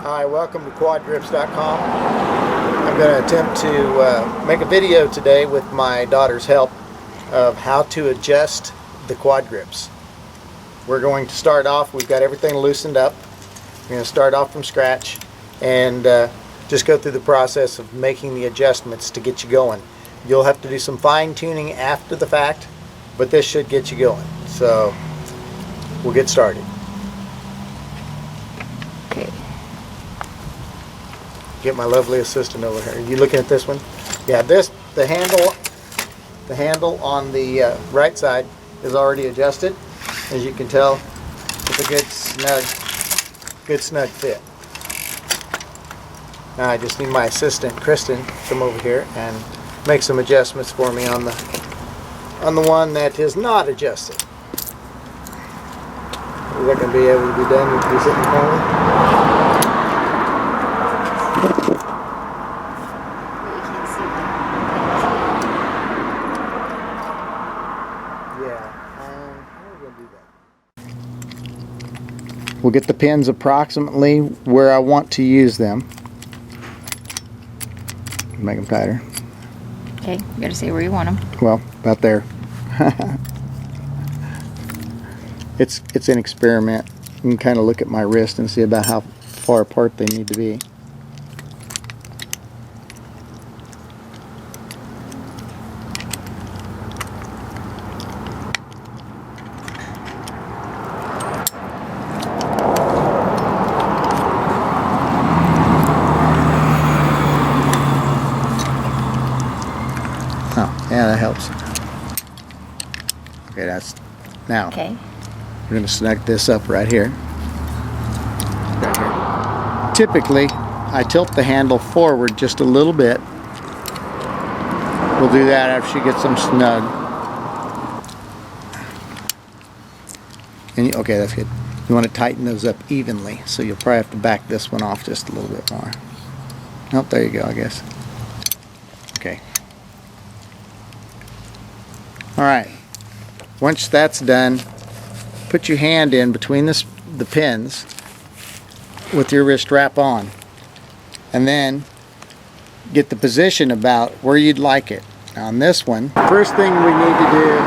Hi, welcome to QuadGrips.com. I'm going to attempt to make a video today with my daughter's help of how to adjust the quad grips. We're going to start off, we've got everything loosened up. We're going to start off from scratch and just go through the process of making the adjustments to get you going. You'll have to do some fine-tuning after the fact, but this should get you going. So we'll get started. Okay. Get my lovely assistant over here. Are you looking at this one? Yeah, the handle on the right side is already adjusted. As you can tell, it's a good snug fit. Now I just need my assistant Kristen to come over here and make some adjustments for me on the one that is not adjusted. Is that going to be able to be done with you sitting in front of me? We'll get the pins approximately where I want to use them. Make them tighter. Okay, you gotta say where you want them. Well, about there. It's an experiment. You can kind of look at my wrist and see about how far apart they need to be. Oh, yeah, that helps. Okay, that's now. Okay. We're going to snug this up right here. Right here. Typically, I tilt the handle forward just a little bit. We'll do that after she gets them snug. And okay, that's good. You want to tighten those up evenly, so you'll probably have to back this one off just a little bit more. Oh, there you go, I guess. Okay. Alright, once that's done, put your hand in between the pins with your wrist wrap on, and then get the position about where you'd like it. Now on this one, first thing we need to do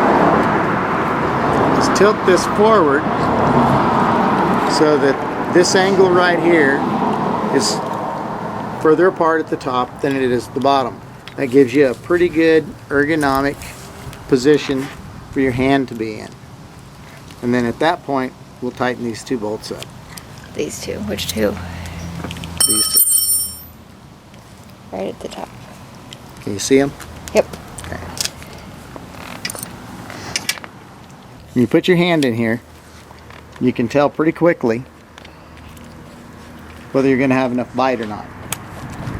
is tilt this forward so that this angle right here is further apart at the top than it is at the bottom. That gives you a pretty good ergonomic position for your hand to be in. And then at that point, we'll tighten these two bolts up. These two. Which two? These two. Right at the top. Can you see them? Yep. Okay. When you put your hand in here, you can tell pretty quickly whether you're going to have enough bite or not.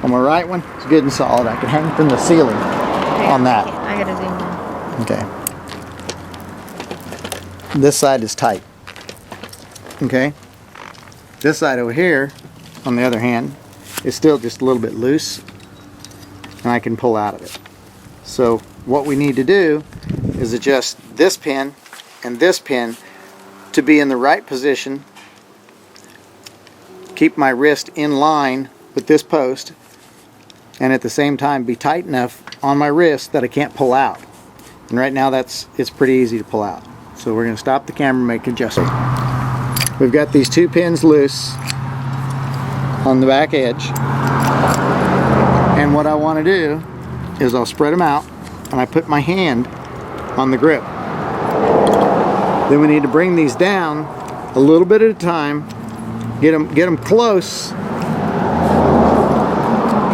On my right one, it's good and solid. I can hang from the ceiling on that. I gotta zoom in. Okay. This side is tight. Okay. This side over here, on the other hand, is still just a little bit loose, and I can pull out of it. So what we need to do is adjust this pin and this pin to be in the right position. Keep my wrist in line with this post, and at the same time be tight enough on my wrist that I can't pull out. And right now it's pretty easy to pull out. So we're going to stop the camera and make adjustments. We've got these two pins loose on the back edge. And what I want to do is I'll spread them out and I put my hand on the grip. Then we need to bring these down a little bit at a time, get them close,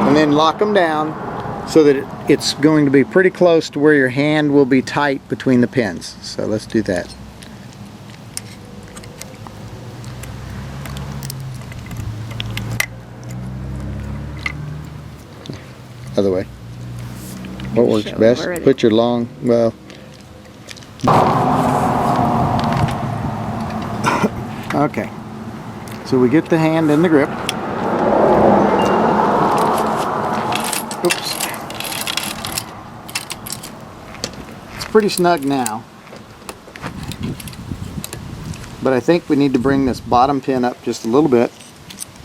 and then lock them down so that it's going to be pretty close to where your hand will be tight between the pins. So let's do that. Other way. What works best? Put your long, well. Okay. So we get the hand in the grip. Oops. It's pretty snug now. But I think we need to bring this bottom pin up just a little bit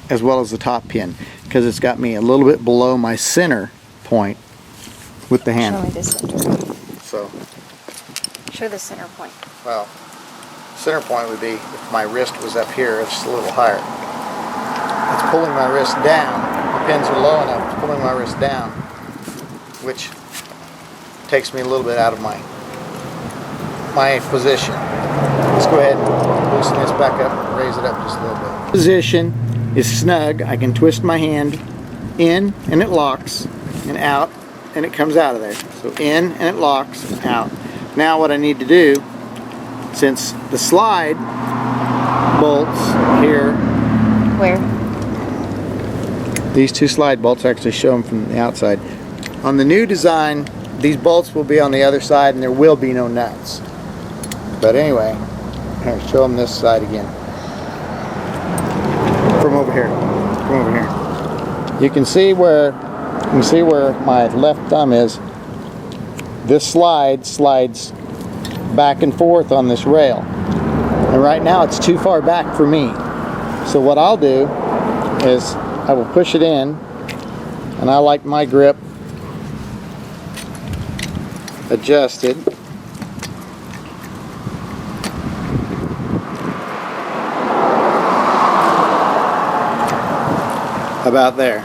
as well as the top pin, because it's got me a little bit below my center point with the Show handle. me the center. So, Show the center point. well, center point would be if my wrist was up here, it's a little higher. It's pulling my wrist down. The pins are low enough, it's pulling my wrist down, which takes me a little bit out of my position. Let's go ahead and loosen this back up and raise it up just a little bit. Position is snug. I can twist my hand in and it locks, and out and it comes out of there. So in and it locks and out. Now what I need to do, since the slide bolts here, Where? these two slide bolts, actually show them from the outside. On the new design, these bolts will be on the other side and there will be no nuts. But anyway, here, show them this side again. From over here. From over here. You can see where my left thumb is. This slide slides back and forth on this rail. And right now it's too far back for me. So what I'll do is I will push it in, and I like my grip adjusted. About there.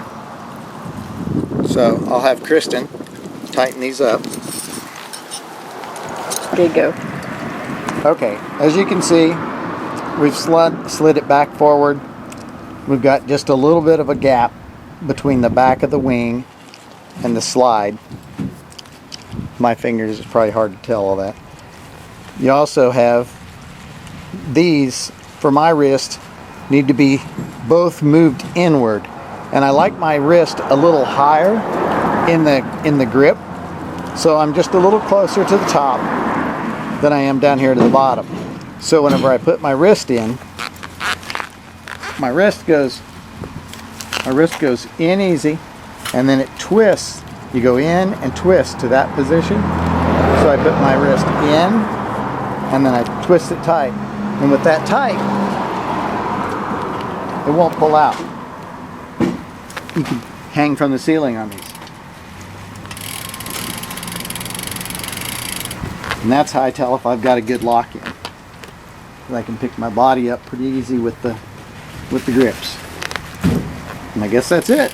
So I'll have Kristen tighten these up. There you go. Okay, as you can see, we've slid it back forward. We've got just a little bit of a gap between the back of the wing and the slide. My fingers, it's probably hard to tell all that. You also have these, for my wrist, need to be both moved inward. And I like my wrist a little higher in the grip, so I'm just a little closer to the top than I am down here to the bottom. So whenever I put my wrist in, my wrist goes in easy, and then it twists. You go in and twist to that position. So I put my wrist in, and then I twist it tight. And with that tight, it won't pull out. You can hang from the ceiling on these. And that's how I tell if I've got a good lock in. I can pick my body up pretty easy with the grips. And I guess that's it.